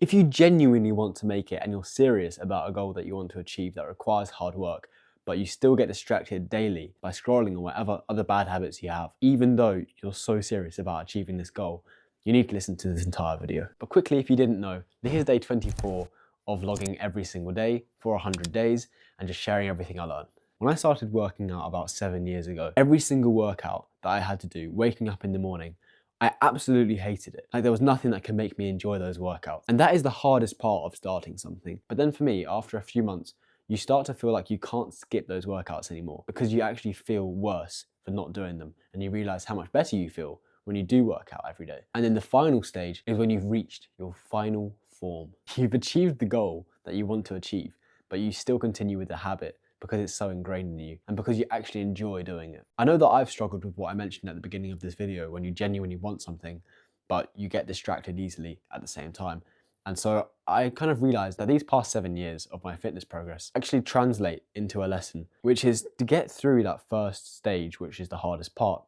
If you genuinely want to make it and you're serious about a goal that you want to achieve that requires hard work, but you still get distracted daily by scrolling or whatever other bad habits you have, even though you're so serious about achieving this goal, you need to listen to this entire video. But quickly, if you didn't know, this is day 24 of vlogging every single day for 100 days and just sharing everything I learned. When I started working out about 7 years ago, every single workout that I had to do, waking up in the morning, I absolutely hated it. Like there was nothing that could make me enjoy those workouts. And that is the hardest part of starting something. But then for me, after a few months, you start to feel like you can't skip those workouts anymore because you actually feel worse for not doing them. And you realize how much better you feel when you do work out every day. And then the final stage is when you've reached your final form. You've achieved the goal that you want to achieve, but you still continue with the habit because it's so ingrained in you and because you actually enjoy doing it. I know that I've struggled with what I mentioned at the beginning of this video, when you genuinely want something, but you get distracted easily at the same time. And so I kind of realized that these past 7 years of my fitness progress actually translate into a lesson, which is to get through that first stage, which is the hardest part,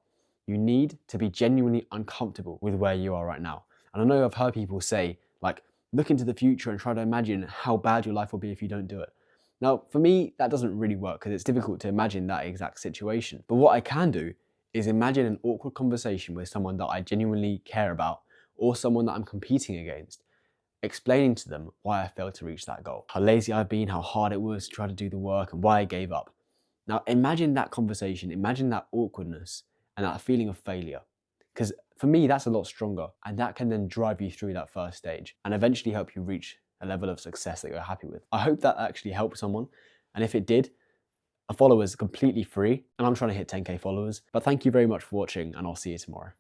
you need to be genuinely uncomfortable with where you are right now. And I know I've heard people say, like, look into the future and try to imagine how bad your life will be if you don't do it. Now, for me, that doesn't really work because it's difficult to imagine that exact situation. But what I can do is imagine an awkward conversation with someone that I genuinely care about or someone that I'm competing against, explaining to them why I failed to reach that goal, how lazy I've been, how hard it was to try to do the work, and why I gave up. Now, imagine that conversation, imagine that awkwardness and that feeling of failure. Because for me, that's a lot stronger, and that can then drive you through that first stage and eventually help you reach a level of success that you're happy with. I hope that actually helped someone, and if it did, a follower is completely free, and I'm trying to hit 10k followers. But thank you very much for watching, and I'll see you tomorrow.